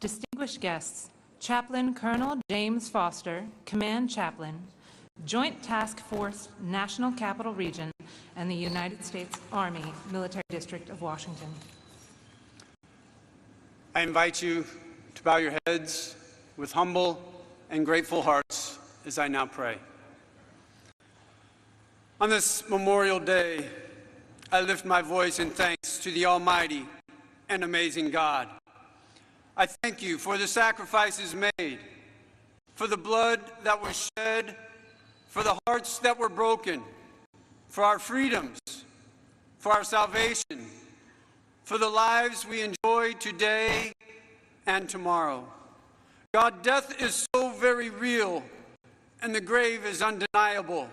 Distinguished guests, Chaplain Colonel James Foster, Command Chaplain, Joint Task Force, National Capital Region, and the United States Army Military District of Washington. I invite you to bow your heads with humble and grateful hearts as I now pray. On this Memorial Day, I lift my voice in thanks to the Almighty and amazing God. I thank you for the sacrifices made, for the blood that was shed, for the hearts that were broken, for our freedoms, for our salvation, for the lives we enjoy today and tomorrow. God, death is so very real, and the grave is undeniable,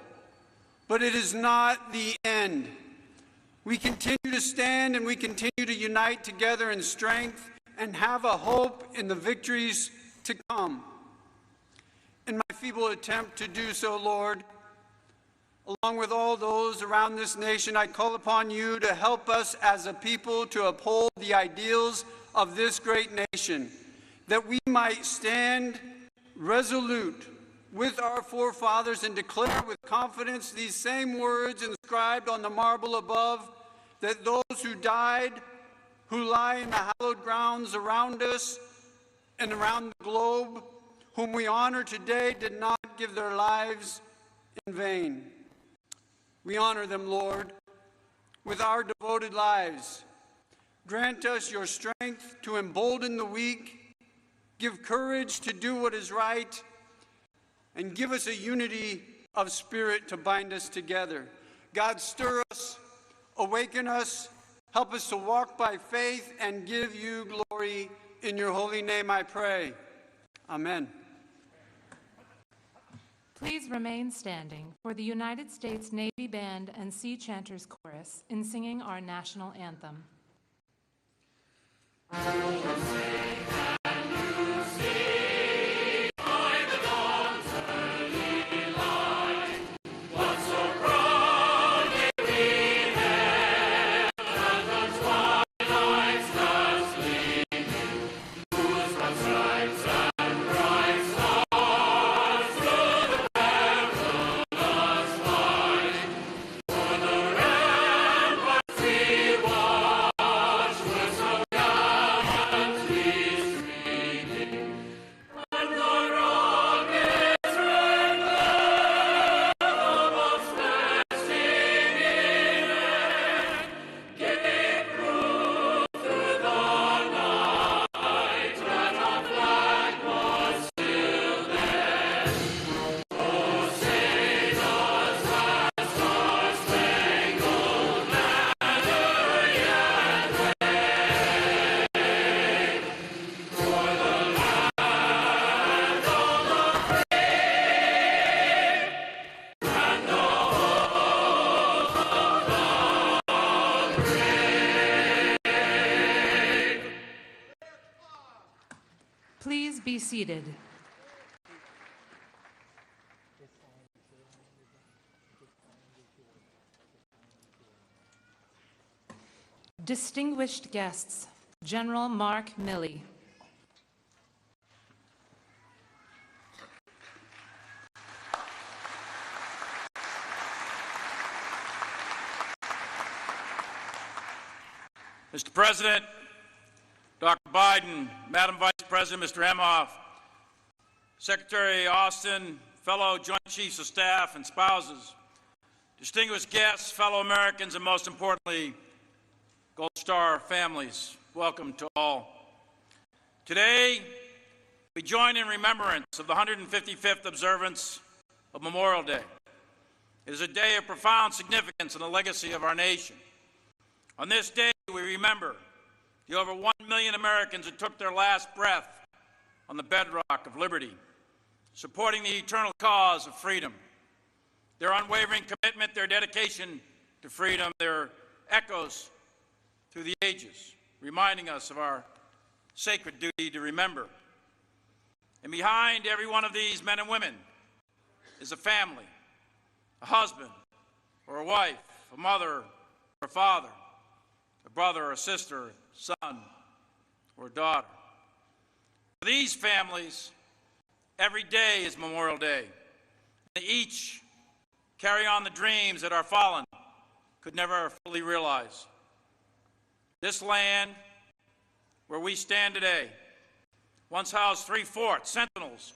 but it is not the end. We continue to stand and we continue to unite together in strength and have a hope in the victories to come. In my feeble attempt to do so, Lord, along with all those around this nation, I call upon you to help us as a people to uphold the ideals of this great nation, that we might stand resolute with our forefathers and declare with confidence these same words inscribed on the marble above, that those who died, who lie in the hallowed grounds around us and around the globe, whom we honor today, did not give their lives in vain. We honor them, Lord, with our devoted lives. Grant us your strength to embolden the weak, give courage to do what is right, and give us a unity of spirit to bind us together. God, stir us, awaken us, help us to walk by faith and give you glory. In your holy name I pray. Amen. Please remain standing for the United States Navy Band and Sea Chanters Chorus in singing our national anthem. Please be seated. Distinguished guests, General Mark Milley. Mr. President, Dr. Biden, Madam Vice President, Mr. Emhoff, Secretary Austin, fellow Joint Chiefs of Staff and spouses, distinguished guests, fellow Americans, and most importantly, Gold Star families, welcome to all. Today, we join in remembrance of the 155th observance of Memorial Day. It is a day of profound significance in the legacy of our nation. On this day, we remember the over 1 million Americans who took their last breath on the bedrock of liberty, supporting the eternal cause of freedom. Their unwavering commitment, their dedication to freedom, their echoes through the ages, reminding us of our sacred duty to remember. And behind every one of these men and women is a family, a husband or a wife, a mother or a father, a brother or a sister, son or a daughter. these families, every day is Memorial Day. They each carry on the dreams that our fallen could never fully realize. This land where we stand today once housed 3 forts, sentinels,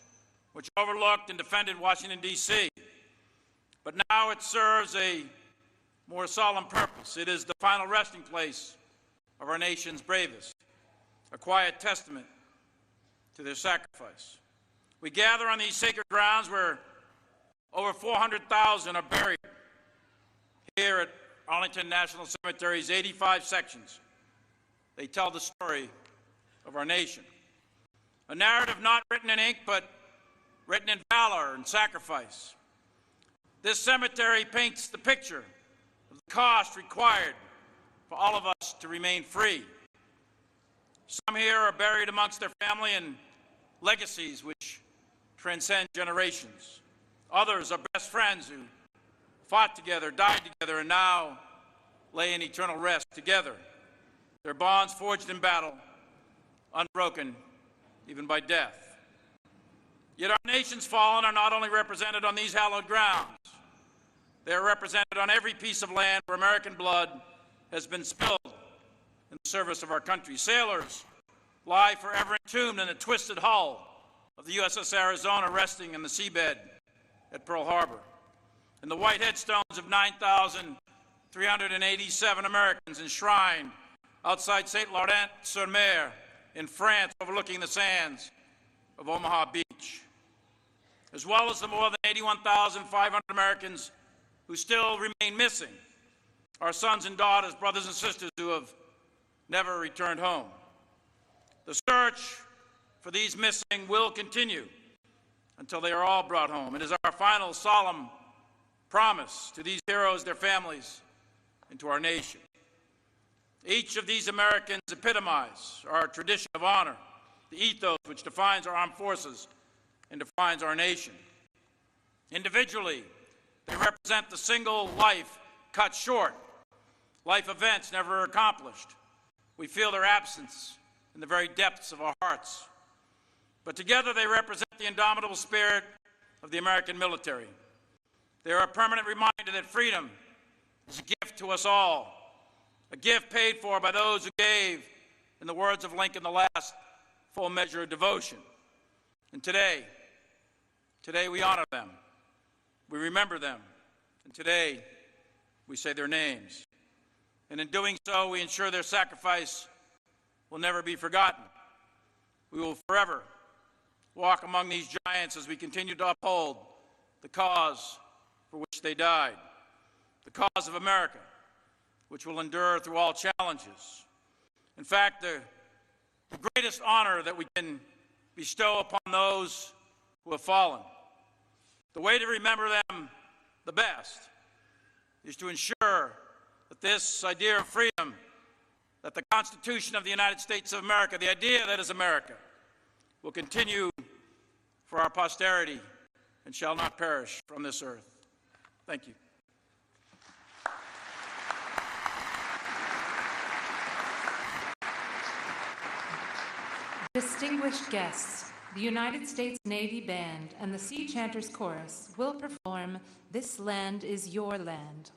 which overlooked and defended Washington, D.C. But now it serves a more solemn purpose. It is the final resting place of our nation's bravest, a quiet testament to their sacrifice. We gather on these sacred grounds where over 400,000 are buried. Here at Arlington National Cemetery's 85 sections, they tell the story of our nation. A narrative not written in ink, but written in valor and sacrifice. This cemetery paints the picture of the cost required for all of us to remain free. Some here are buried amongst their family and legacies which transcend generations. Others are best friends who fought together, died together, and now lay in eternal rest together. Their bonds forged in battle, unbroken even by death. Yet our nation's fallen are not only represented on these hallowed grounds, they are represented on every piece of land where American blood has been spilled in the service of our country. Sailors lie forever entombed in the twisted hull of the USS Arizona resting in the seabed at Pearl Harbor. And the white headstones of 9,387 Americans enshrined outside St. Laurent-sur-Mer in France, overlooking the sands of Omaha Beach, as well as the more than 81,500 Americans who still remain missing, our sons and daughters, brothers and sisters who have never returned home. The search for these missing will continue until they are all brought home. It is our final solemn promise to these heroes, their families, and to our nation. Each of these Americans epitomize our tradition of honor, the ethos which defines our armed forces and defines our nation. Individually, they represent the single life cut short, life events never accomplished. We feel their absence in the very depths of our hearts. But together they represent the indomitable spirit of the American military. They are a permanent reminder that freedom is a gift to us all, a gift paid for by those who gave, in the words of Lincoln, the last full measure of devotion. And today we honor them, we remember them, and today we say their names. And in doing so, we ensure their sacrifice will never be forgotten. We will forever walk among these giants as we continue to uphold the cause for which they died, the cause of America, which will endure through all challenges. In fact, the greatest honor that we can bestow upon those who have fallen, the way to remember them the best, is to ensure that this idea of freedom, that the Constitution of the United States of America, the idea that is America, will continue for our posterity and shall not perish from this earth. Thank you. Distinguished guests, the United States Navy Band and the Sea Chanters Chorus will perform "This Land Is Your Land."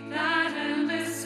That endless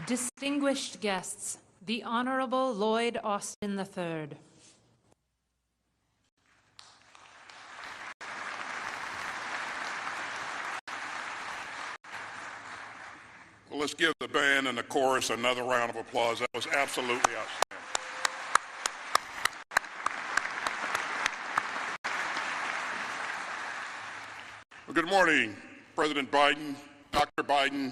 Distinguished guests, the Honorable Lloyd Austin III. Well, let's give the band and the chorus another round of applause. That was absolutely outstanding. Well, good morning, President Biden, Dr. Biden,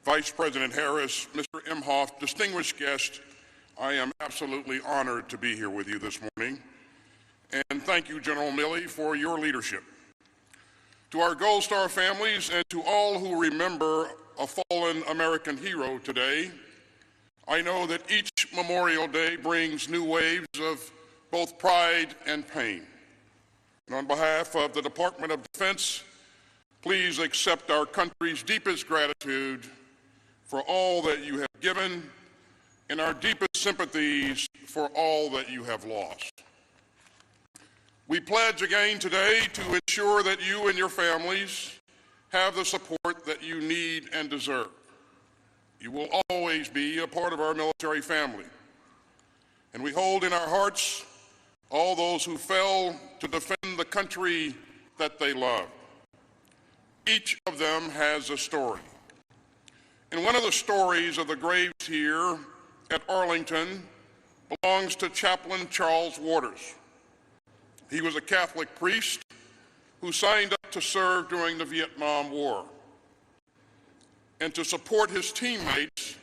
Vice President Harris, Mr. Emhoff, distinguished guests. I am absolutely honored to be here with you this morning. And thank you, General Milley, for your leadership. To our Gold Star families and to all who remember a fallen American hero today, I know that each Memorial Day brings new waves of both pride and pain. And on behalf of the Department of Defense, please accept our country's deepest gratitude for all that you have given and our deepest sympathies for all that you have lost. We pledge again today to ensure that you and your families have the support that you need and deserve. You will always be a part of our military family, and we hold in our hearts all those who fell to defend the country that they love. Each of them has a story. And one of the stories of the graves here at Arlington belongs to Chaplain Charles Waters. He was a Catholic priest who signed up to serve during the Vietnam War and to support his teammates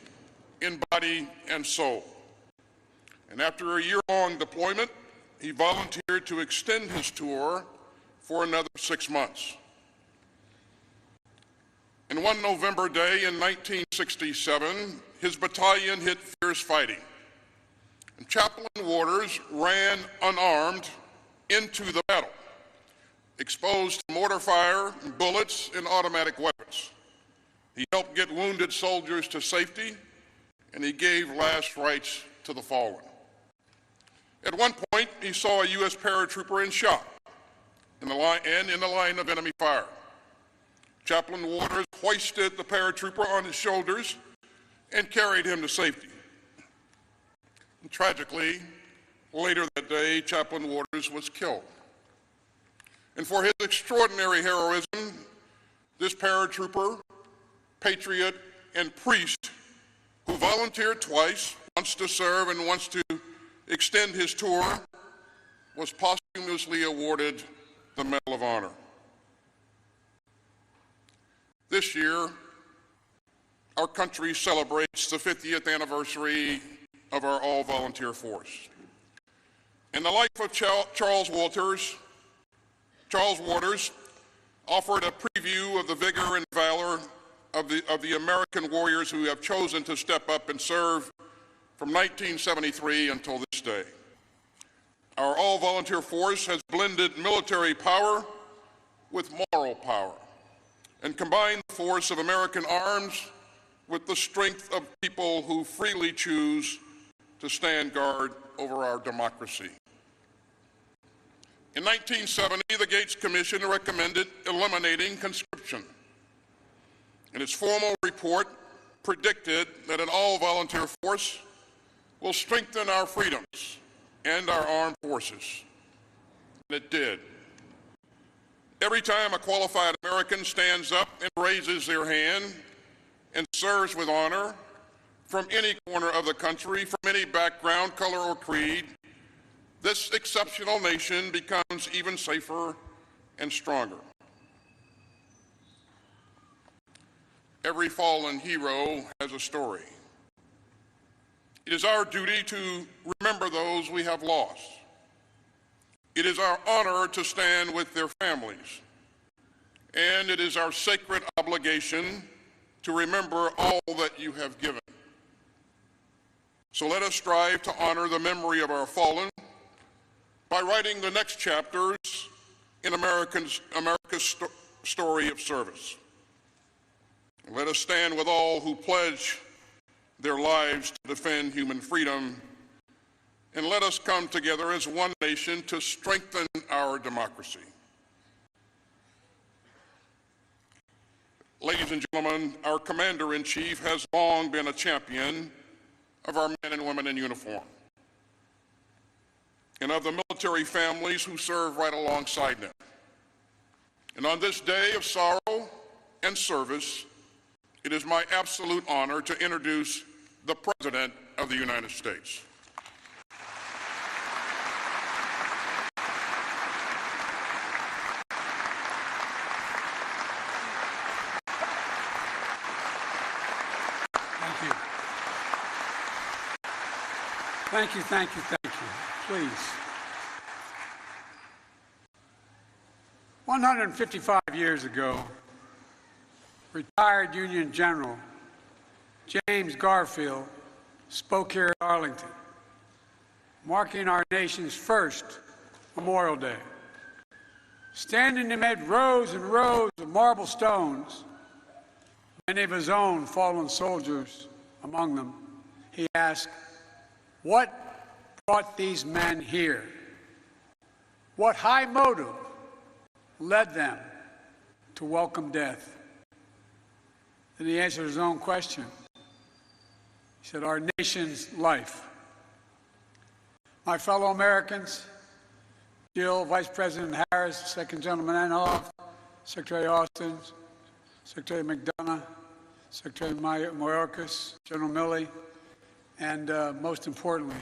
in body and soul. And after a year-long deployment, he volunteered to extend his tour for another 6 months. And one November day in 1967, his battalion hit fierce fighting. And Chaplain Waters ran unarmed into the battle, exposed to mortar fire, bullets, and automatic weapons. He helped get wounded soldiers to safety, and he gave last rites to the fallen. At one point, he saw a U.S. paratrooper in shock in the line of enemy fire. Chaplain Waters hoisted the paratrooper on his shoulders and carried him to safety. And tragically, later that day, Chaplain Waters was killed. And for his extraordinary heroism, this paratrooper, patriot, and priest who volunteered twice, once to serve and once to extend his tour, was posthumously awarded the Medal of Honor. This year, our country celebrates the 50th anniversary of our all-volunteer force. And the life of Charles Waters offered a preview of the vigor and valor of the American warriors who have chosen to step up and serve from 1973 until this day. Our all-volunteer force has blended military power with moral power and combined the force of American arms with the strength of people who freely choose to stand guard over our democracy. In 1970, the Gates Commission recommended eliminating conscription. And its formal report predicted that an all-volunteer force will strengthen our freedoms and our armed forces. And it did. Every time a qualified American stands up and raises their hand and serves with honor from any corner of the country, from any background, color, or creed, this exceptional nation becomes even safer and stronger. Every fallen hero has a story. It is our duty to remember those we have lost. It is our honor to stand with their families. And it is our sacred obligation to remember all that you have given. So let us strive to honor the memory of our fallen by writing the next chapters in America's story of service. Let us stand with all who pledge their lives to defend human freedom, and let us come together as one nation to strengthen our democracy. Ladies and gentlemen, our Commander-in-Chief has long been a champion of our men and women in uniform and of the military families who serve right alongside them. And on this day of sorrow and service, it is my absolute honor to introduce the President of the United States. Thank you, thank you, thank you. Please. 155 years ago, retired Union General James Garfield spoke here at Arlington, marking our nation's first Memorial Day. Standing amid rows and rows of marble stones, many of his own fallen soldiers among them, he asked, "What brought these men here? What high motive led them to welcome death?" Then he answered his own question. He said, "Our nation's life." My fellow Americans, Jill, Vice President Harris, Second Gentleman Emhoff, Secretary Austin, Secretary McDonough, Secretary Mayorkas, General Milley, and most importantly,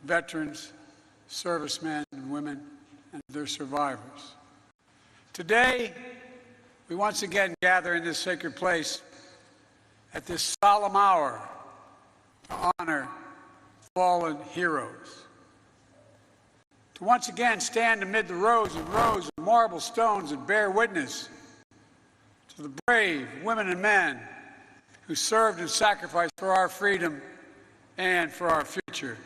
veterans, servicemen and women, and their survivors. Today, we once again gather in this sacred place at this solemn hour to honor fallen heroes. To once again stand amid the rows and rows of marble stones and bear witness to the brave women and men who served and sacrificed for our freedom and for our future.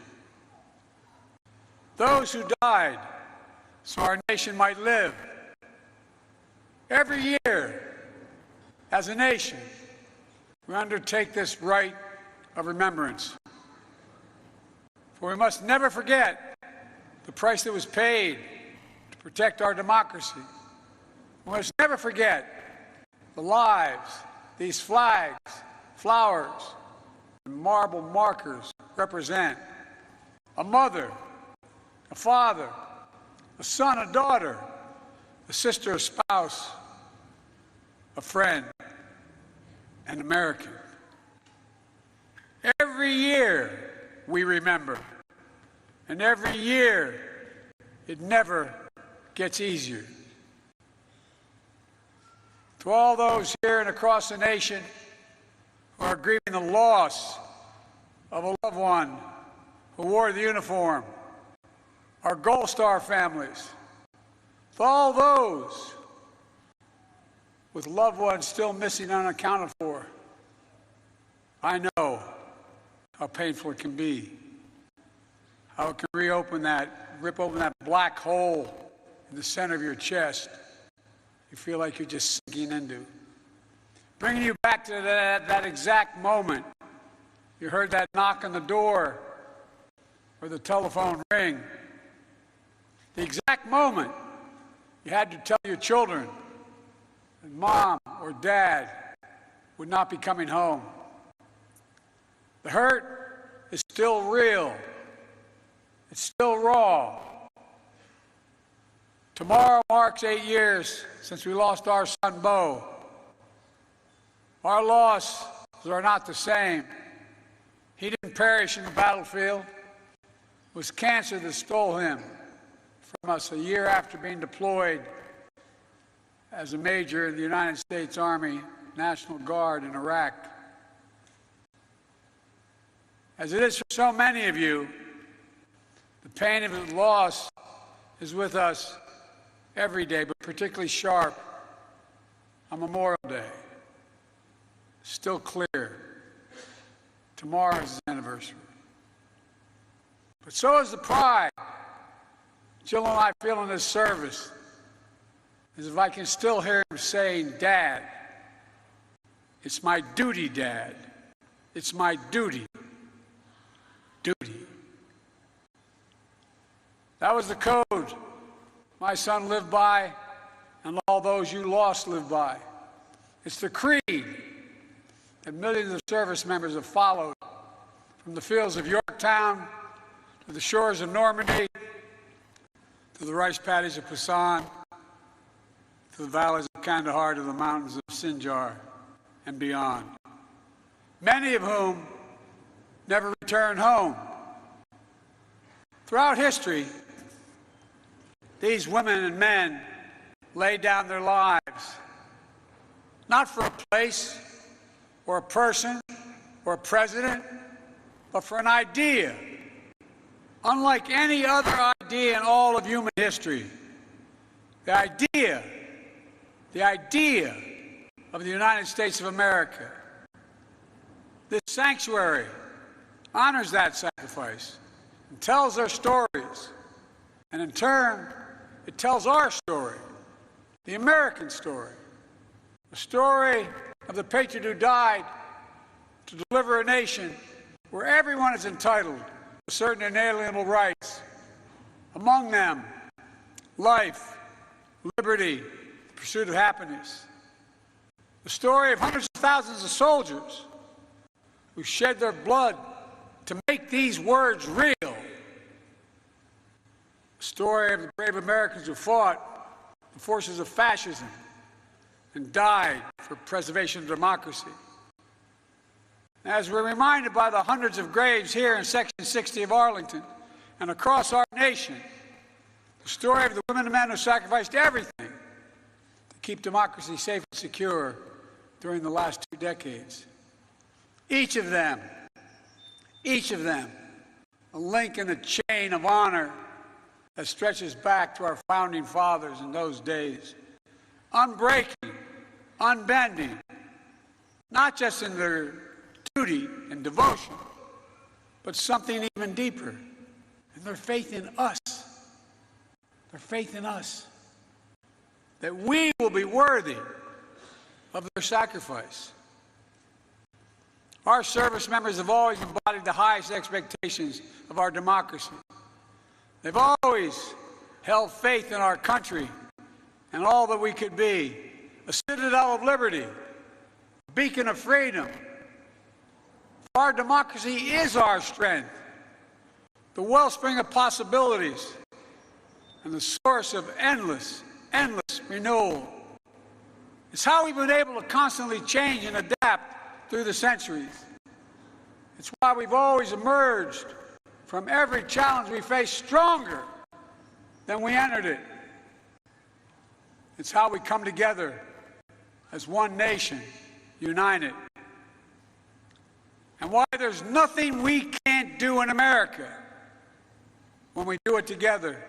Those who died so our nation might live. Every year, as a nation, we undertake this rite of remembrance. For we must never forget the price that was paid to protect our democracy. We must never forget the lives these flags, flowers, and marble markers represent. A mother, a father, a son, a daughter, a sister, a spouse, a friend, an American. Every year we remember, and every year it never gets easier. To all those here and across the nation who are grieving the loss of a loved one who wore the uniform, our Gold Star families, to all those with loved ones still missing and unaccounted for, I know how painful it can be, how it can rip open that black hole in the center of your chest you feel like you're just sinking into. Bringing you back to that exact moment you heard that knock on the door or the telephone ring. The exact moment you had to tell your children that mom or dad would not be coming home. The hurt is still real. It's still raw. Tomorrow marks 8 years since we lost our son, Bo. Our losses are not the same. He didn't perish in the battlefield. It was cancer that stole him from us a year after being deployed as a major in the United States Army National Guard in Iraq. As it is for so many of you, the pain of his loss is with us every day, but particularly sharp on Memorial Day. Still clear. Tomorrow is his anniversary. But so is the pride Jill and I feel in this service, as if I can still hear him saying, "Dad, it's my duty, Dad. It's my duty. Duty." That was the code my son lived by, and all those you lost lived by. It's the creed that millions of service members have followed from the fields of Yorktown to the shores of Normandy to the rice paddies of Pusan to the valleys of Kandahar to the mountains of Sinjar and beyond, many of whom never returned home. Throughout history, these women and men laid down their lives, not for a place or a person or a president, but for an idea, unlike any other idea in all of human history. The idea of the United States of America. This sanctuary honors that sacrifice and tells their stories. And in turn, it tells our story, the American story, the story of the patriot who died to deliver a nation where everyone is entitled to certain inalienable rights, among them life, liberty, the pursuit of happiness. The story of hundreds of thousands of soldiers who shed their blood to make these words real. The story of the brave Americans who fought the forces of fascism and died for preservation of democracy. As we're reminded by the hundreds of graves here in Section 60 of Arlington and across our nation, the story of the women and men who sacrificed everything to keep democracy safe and secure during the last 2 decades. Each of them, a link in the chain of honor that stretches back to our founding fathers in those days. Unbreaking, unbending, not just in their duty and devotion, but something even deeper, in their faith in us. Their faith in us. That we will be worthy of their sacrifice. Our service members have always embodied the highest expectations of our democracy. They've always held faith in our country and all that we could be, a citadel of liberty, a beacon of freedom. Our democracy is our strength, the wellspring of possibilities, and the source of endless renewal. It's how we've been able to constantly change and adapt through the centuries. It's why we've always emerged from every challenge we face stronger than we entered it. It's how we come together as one nation, united. And why there's nothing we can't do in America when we do it together.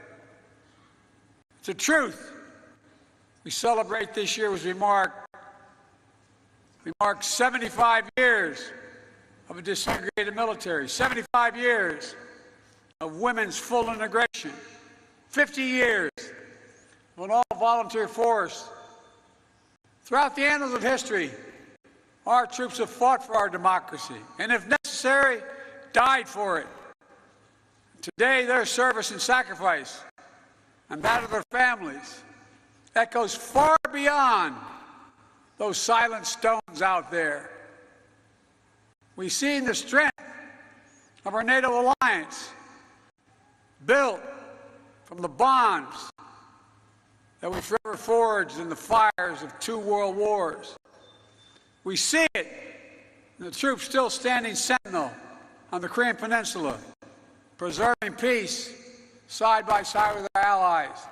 It's a truth. We celebrate this year as we mark 75 years of a disaggregated military, 75 years of women's full integration, 50 years of an all-volunteer force. Throughout the annals of history, our troops have fought for our democracy, and if necessary, died for it. Today, their service and sacrifice, and that of their families, echoes far beyond those silent stones out there. We see the strength of our NATO alliance, built from the bonds that we forever forged in the fires of 2 world wars. We see it in the troops still standing sentinel on the Korean Peninsula, preserving peace side by side with our allies.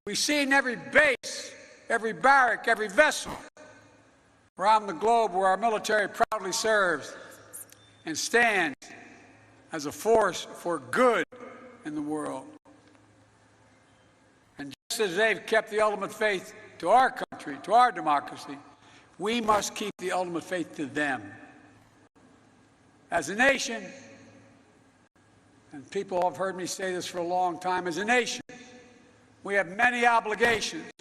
We see in every base, every barrack, every vessel around the globe where our military proudly serves and stands as a force for good in the world. And just as they've kept the ultimate faith to our country, to our democracy, we must keep the ultimate faith to them. As a nation, and people have heard me say this for a long time, as a nation, we have many obligations.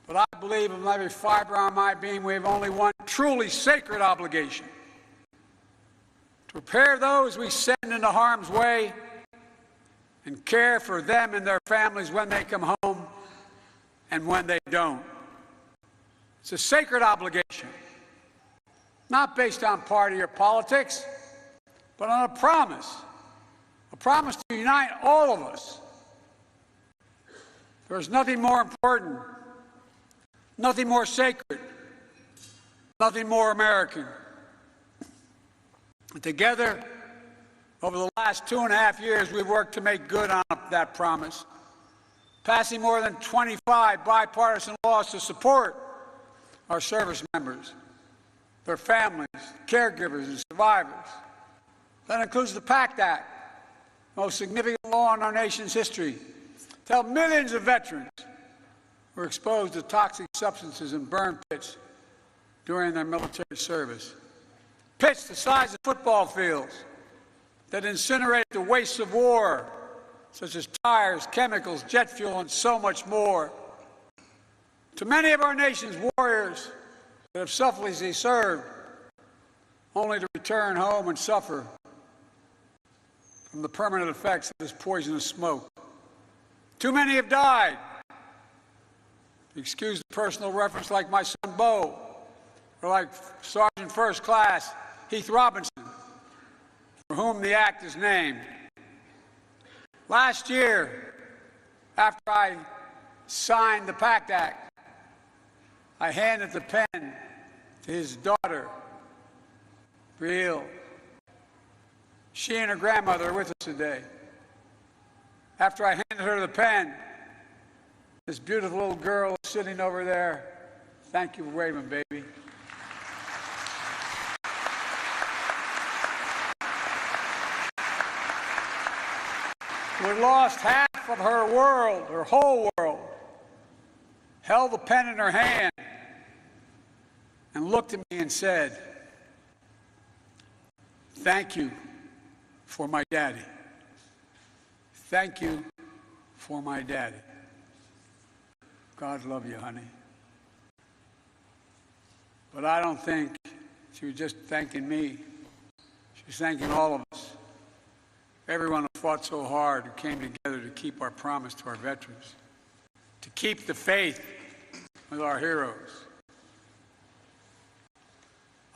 But I believe in every fiber of my being, we have only one truly sacred obligation: to prepare those we send into harm's way and care for them and their families when they come home and when they don't. It's a sacred obligation, not based on party or politics, but on a promise to unite all of us. There is nothing more important, nothing more sacred, nothing more American. Together, over the last 2.5 years, we've worked to make good on that promise, passing more than 25 bipartisan laws to support our service members, their families, caregivers, and survivors. That includes the PACT Act, the most significant law in our nation's history, to help millions of veterans who were exposed to toxic substances in burn pits during their military service. Pits the size of football fields that incinerate the wastes of war, such as tires, chemicals, jet fuel, and so much more. To many of our nation's warriors that have selflessly served, only to return home and suffer from the permanent effects of this poisonous smoke. Too many have died. Excuse the personal reference, like my son Bo, or like Sergeant First Class Heath Robinson, for whom the act is named. Last year, after I signed the PACT Act, I handed the pen to his daughter, Brielle. She and her grandmother are with us today. After I handed her the pen, this beautiful little girl is sitting over there. Thank you for waving, baby. We lost half of her world, her whole world, held the pen in her hand, and looked at me and said, "Thank you for my daddy. Thank you for my daddy." God love you, honey. But I don't think she was just thanking me. She was thanking all of us. Everyone who fought so hard, who came together to keep our promise to our veterans, to keep the faith with our heroes.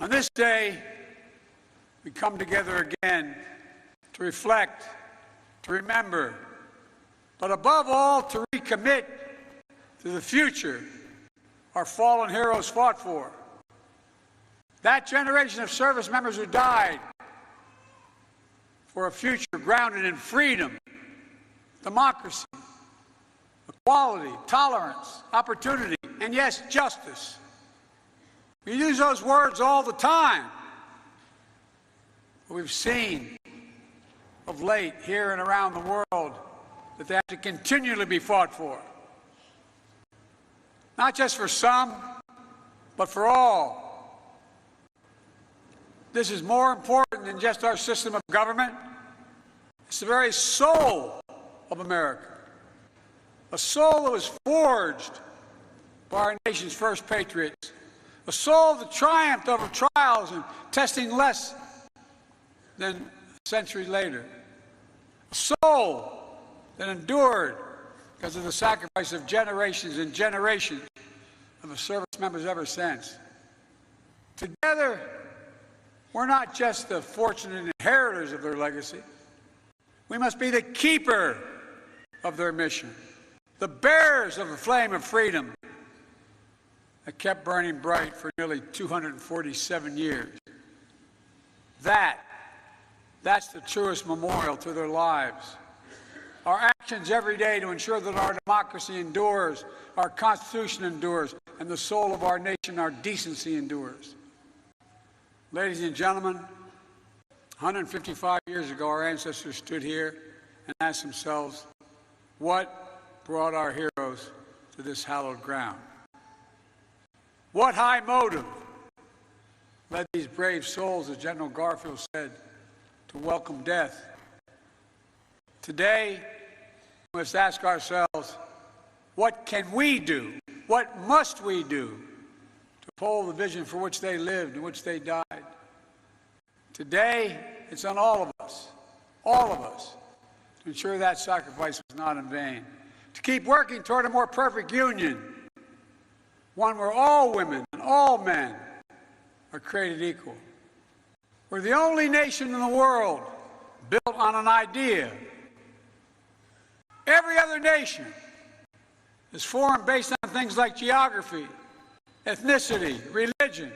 On this day, we come together again to reflect, to remember, but above all, to recommit to the future our fallen heroes fought for. That generation of service members who died for a future grounded in freedom, democracy, equality, tolerance, opportunity, and yes, justice. We use those words all the time. We've seen of late here and around the world that they have to continually be fought for. Not just for some, but for all. This is more important than just our system of government. It's the very soul of America. A soul that was forged by our nation's first patriots. A soul that triumphed over trials and testing less than a century later. A soul that endured because of the sacrifice of generations and generations of the service members ever since. Together, we're not just the fortunate inheritors of their legacy. We must be the keeper of their mission, the bearers of the flame of freedom that kept burning bright for nearly 247 years. That's the truest memorial to their lives. Our actions every day to ensure that our democracy endures, our Constitution endures, and the soul of our nation, our decency, endures. Ladies and gentlemen, 155 years ago, our ancestors stood here and asked themselves, what brought our heroes to this hallowed ground? What high motive led these brave souls, as General Garfield said, to welcome death? Today, we must ask ourselves, what can we do? What must we do to uphold the vision for which they lived and which they died? Today, it's on all of us, to ensure that sacrifice was not in vain, to keep working toward a more perfect union, one where all women and all men are created equal. We're the only nation in the world built on an idea. Every other nation is formed based on things like geography, ethnicity, religion.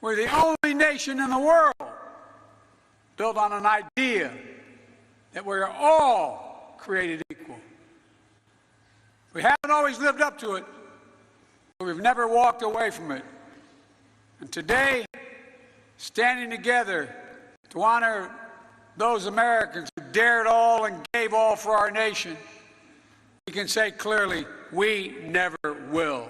We're the only nation in the world built on an idea that we're all created equal. We haven't always lived up to it, but we've never walked away from it. And today, standing together to honor those Americans who dared all and gave all for our nation, we can say clearly, we never will.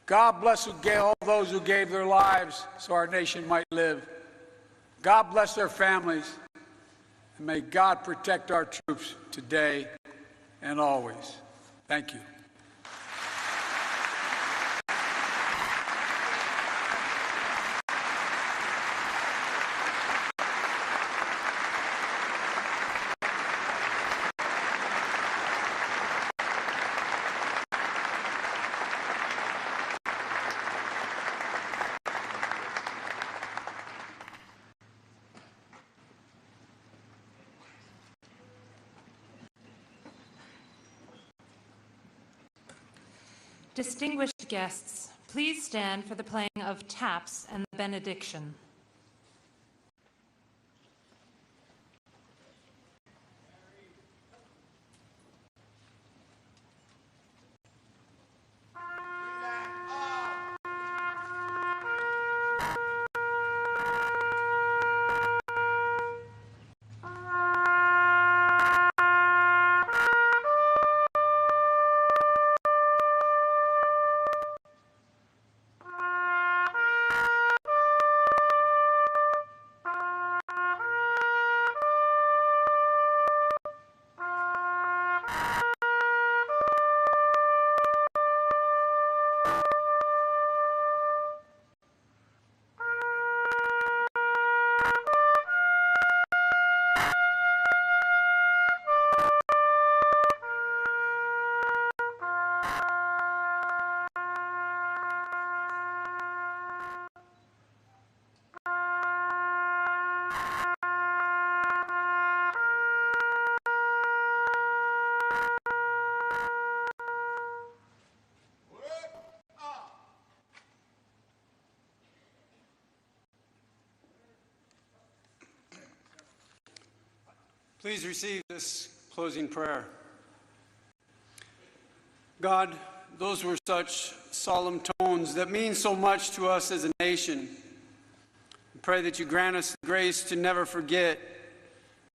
God bless all those who gave their lives so our nation might live. God bless their families, and may God protect our troops today and always. Thank you. Distinguished guests, please stand for the playing of taps and the benediction. Please receive this closing prayer. God, those were such solemn tones that mean so much to us as a nation. I pray that you grant us the grace to never forget,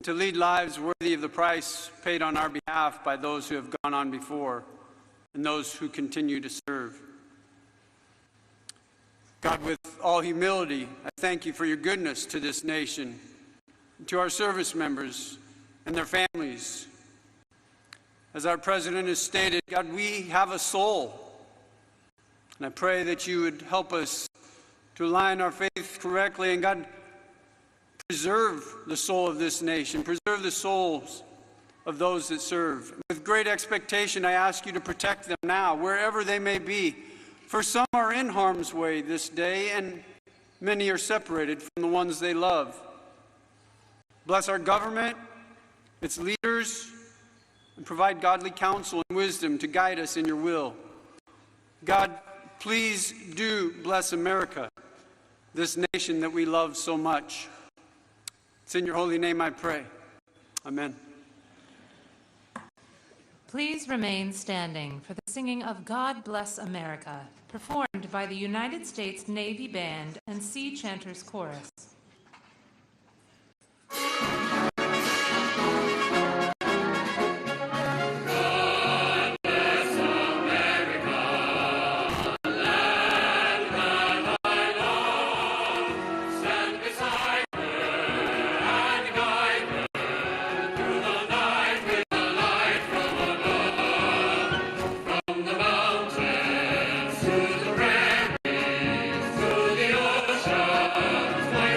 to lead lives worthy of the price paid on our behalf by those who have gone on before and those who continue to serve. God, with all humility, I thank you for your goodness to this nation, to our service members and their families. As our president has stated, God, we have a soul. And I pray that you would help us to align our faith correctly. And God, preserve the soul of this nation. Preserve the souls of those that serve. With great expectation, I ask you to protect them now, wherever they may be. For some are in harm's way this day, and many are separated from the ones they love. Bless our government, its leaders, and provide godly counsel and wisdom to guide us in your will. God, please do bless America, this nation that we love so much. It's in your holy name I pray. Amen. Please remain standing for the singing of God Bless America, performed by the United States Navy Band and Sea Chanters Chorus. To the prairies, to the oceans, my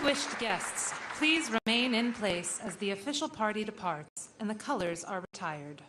Distinguished guests, please remain in place as the official party departs and the colors are retired.